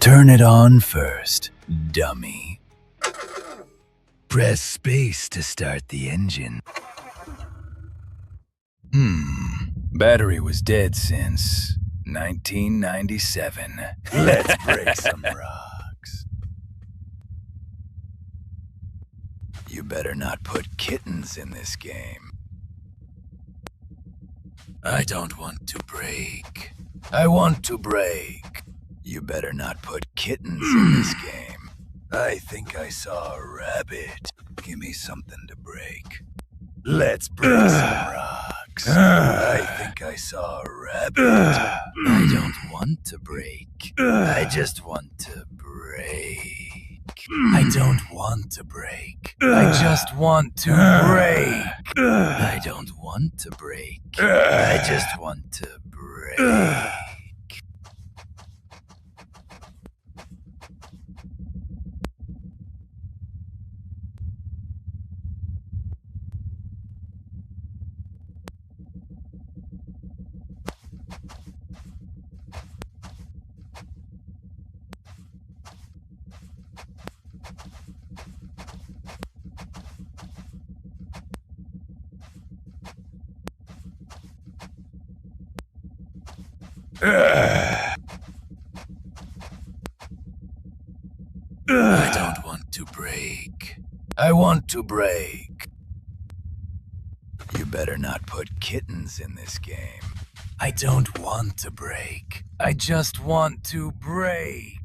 Turn it on first, dummy. Press space to start the engine. Battery was dead since 1997. Let's break some rocks. You better not put kittens in this game. I don't want to break. I want to break. You better not put kittens in this game. I think I saw a rabbit. Give me something to break. Let's break some rocks. I think I saw a rabbit. I don't want to break. I just want to break. I don't want to break. I just want to break. I don't want to break. I just want to break. I don't want to break. I want to break. You better not put kittens in this game. I don't want to break. I just want to break.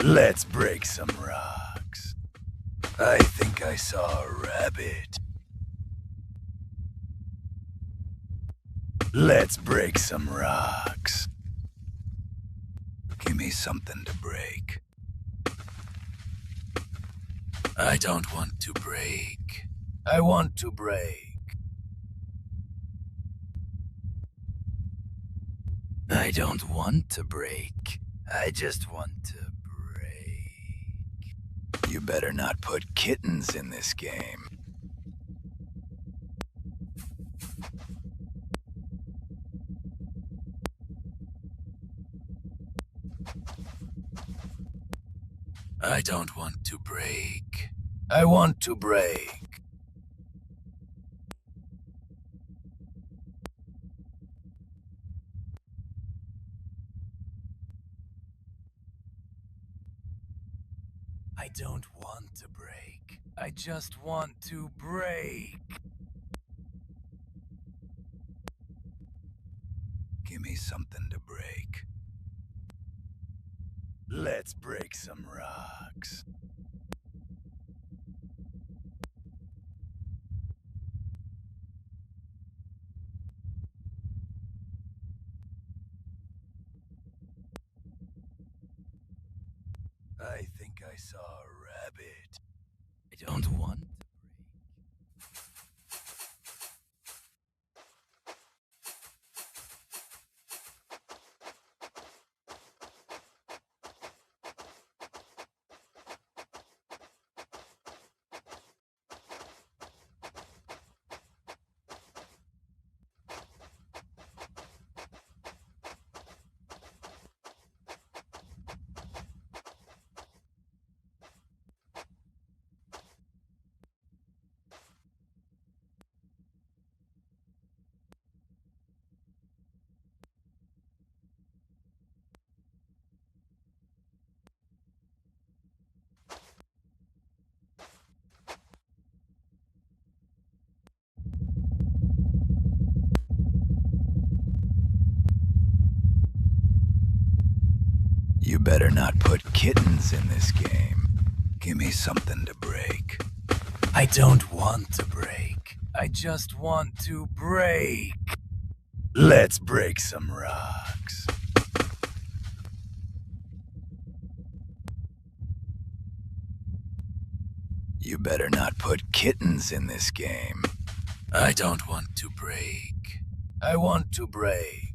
Let's break some rocks. I think I saw a rabbit. Let's break some rocks. Give me something to break. I don't want to break. I want to break. I don't want to break. I just want to break. You better not put kittens in this game. I don't want to break. I want to break. I don't want to break. I just want to break. Give me something to break. Let's break some rocks. I think I saw a rabbit. I don't want to break. You better not put kittens in this game. Give me something to break. I don't want to break. I just want to break. Let's break some rocks. You better not put kittens in this game. I don't want to break. I want to break.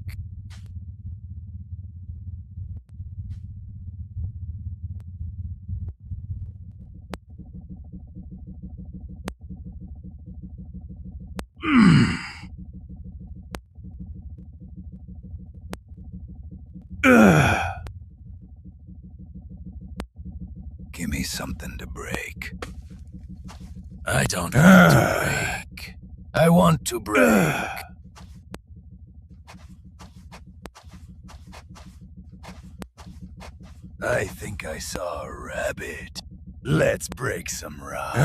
Ugh. something to break. I don't want to break. I want to break. I think I saw a rabbit. Let's break some rocks.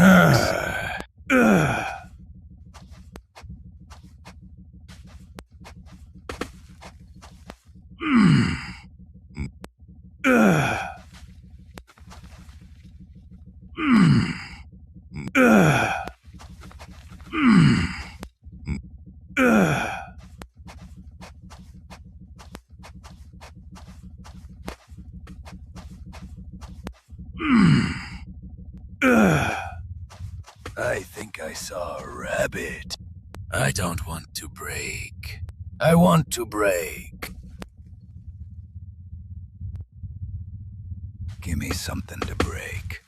I think I saw a rabbit. I don't want to break. I want to break. Give me something to break.